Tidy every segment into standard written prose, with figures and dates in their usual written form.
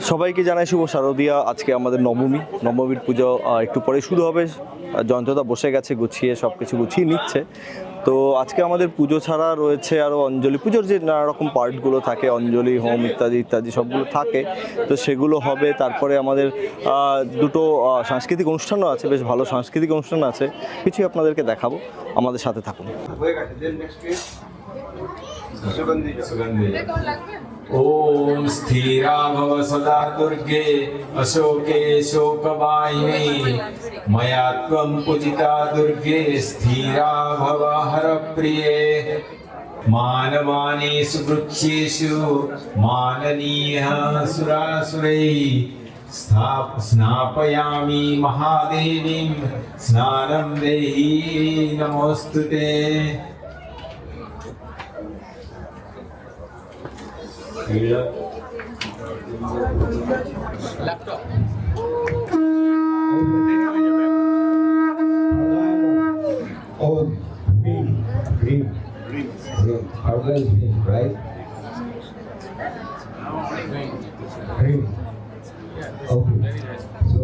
সবাইকে জানাই শুভ শারদিয়া। আজকে আমাদের নবমীর পুজো একটু পরে শুরু হবে। জয়ন্তদা বসে গেছে গুছিয়ে, সব কিছু গুছিয়ে নিচ্ছে। তো আজকে আমাদের পুজো ছাড়া রয়েছে আরও অঞ্জলি পুজোর যে নানা রকম পার্টগুলো থাকে, অঞ্জলি হোম ইত্যাদি ইত্যাদি সবগুলো থাকে। তো সেগুলো হবে। তারপরে আমাদের দুটো সাংস্কৃতিক অনুষ্ঠানও আছে, বেশ ভালো সাংস্কৃতিক অনুষ্ঠান আছে, কিছুই আপনাদেরকে দেখাবো, আমাদের সাথে থাকুন। ओम स्थिरा भव सदा दुर्गे अशोके शोकवाहिनी मया त्वं पूजिता दुर्गे स्थिरा भव हरप्रिये मानवानेषु वृक्षेषु माननीयः सुरासुरैः स्नापयामि महादेवीं स्नानं देहि नमोस्तुते। Laptop. Oh, green. Purple is green, right? Green. Okay. So.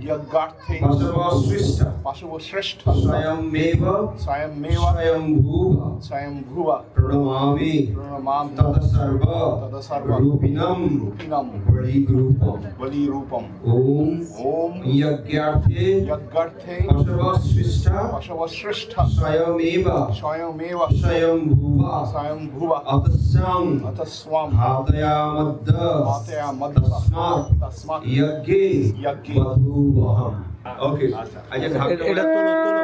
यज्ञार्थे पशुश्रेष्ठ स्वयमेव स्वयंभुव प्रणमामि तत्सर्व रूपिणं बलिरूपम ओम यज्ञार्थे पशुश्रेष्ठ स्वयमेव स्वयंभुव अतस्वं भातयामद्द तस्मात् यज्ञे वधूवहम्। ओके, এটা তোলো তোলো তোলো।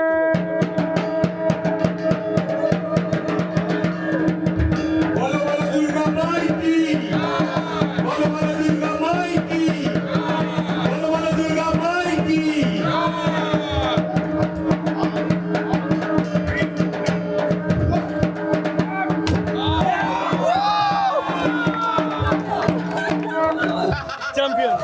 চ্যাম্পিয়ন।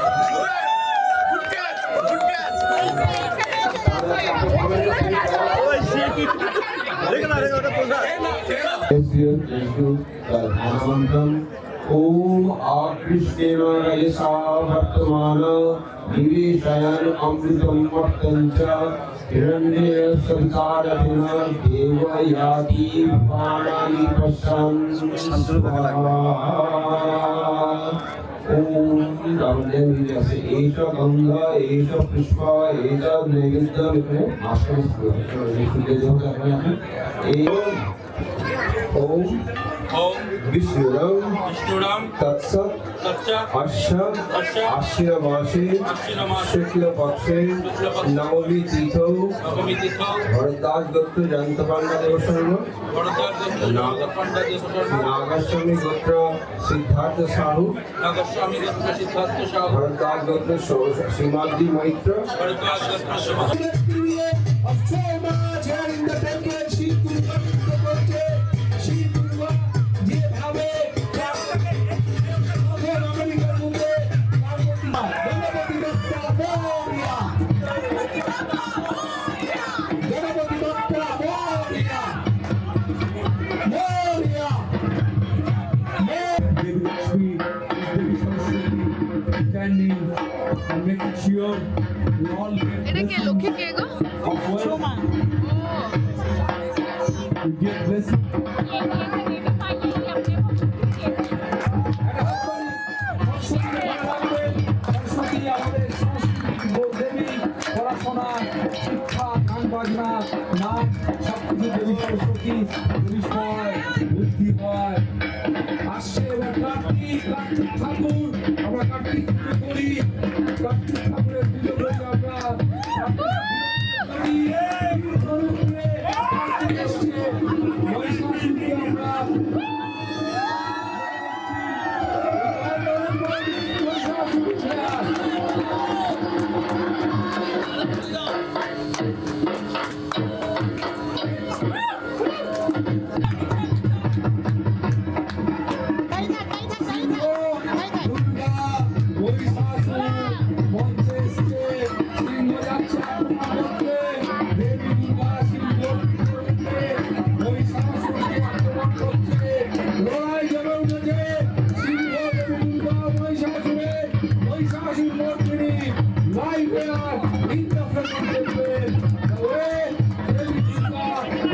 ओम आकृष्टेन यशा वर्तमान निवेशयन् अमृतं वर्तञ्च हिरण्ये संसारतेन देवयाति प्राणानि पश्यन् ओम रामदेव जैसे एक गंगा एक पुष्प एक नैवेद्य लिखने आश्रम लिखते जो करना है ओम विष्णुरम तत्सत् आश्विनमासे शुक्लपक्षे नवमी तिथौ भरद्वाज गोत्र जयन्तपाण्डा देवशर्मा नागास्वामी गोत्र सिद्धार्थ साहू भरद्वाज गोत्र श्रीमादी मैत्र এটা কে লক্ষ্মী কে গো? সোমা। পড়াশোনা শিক্ষা গান বাজনা নাচ সবকিছু দেবী সরস্বতী দেবী হয় বুদ্ধি হয় আসছে এবার কার্তিক ঠাকুর আমরা কার্তিক পুজো করি কার্তিক ঠাকুরের পুজো করি আমরা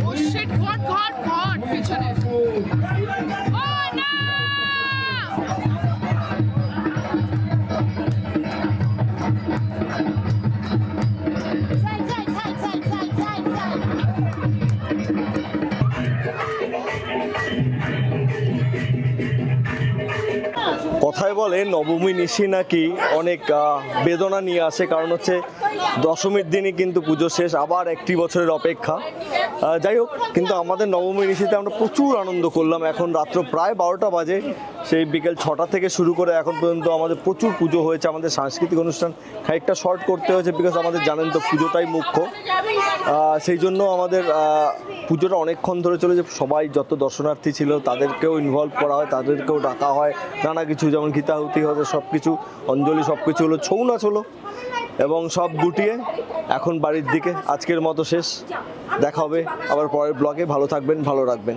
ও শিট, ঘট পিছনে। ও না! কথায় বলে নবমী নিশি নাকি অনেক বেদনা নিয়ে আসে, কারণ হচ্ছে দশমীর দিনই কিন্তু পুজো শেষ, আবার একটি বছরের অপেক্ষা। যাই হোক, কিন্তু আমাদের নবমী নিশিতে আমরা প্রচুর আনন্দ করলাম। এখন রাত্র প্রায় 12টা বাজে, সেই বিকেল 6টা থেকে শুরু করে এখন পর্যন্ত আমাদের প্রচুর পুজো হয়েছে। আমাদের সাংস্কৃতিক অনুষ্ঠান খানিকটা শর্ট করতে হয়েছে, বিকজ আমাদের জানেন তো পুজোটাই মুখ্য। সেই জন্য আমাদের পুজোটা অনেকক্ষণ ধরে চলেছে। সবাই যত দর্শনার্থী ছিল তাদেরকেও ইনভলভ করা হয়, তাদেরকেও ডাকা হয়, নানা কিছু যেমন গীতাহুতি হতো, সব কিছু অঞ্জলি সব কিছু হলো, ছৌ নাচ হলো, এবং সব গুটিয়ে এখন বাড়ির দিকে আজকের মতো শেষ। দেখা হবে আবার পরের ব্লগে। ভালো থাকবেন, ভালো রাখবেন।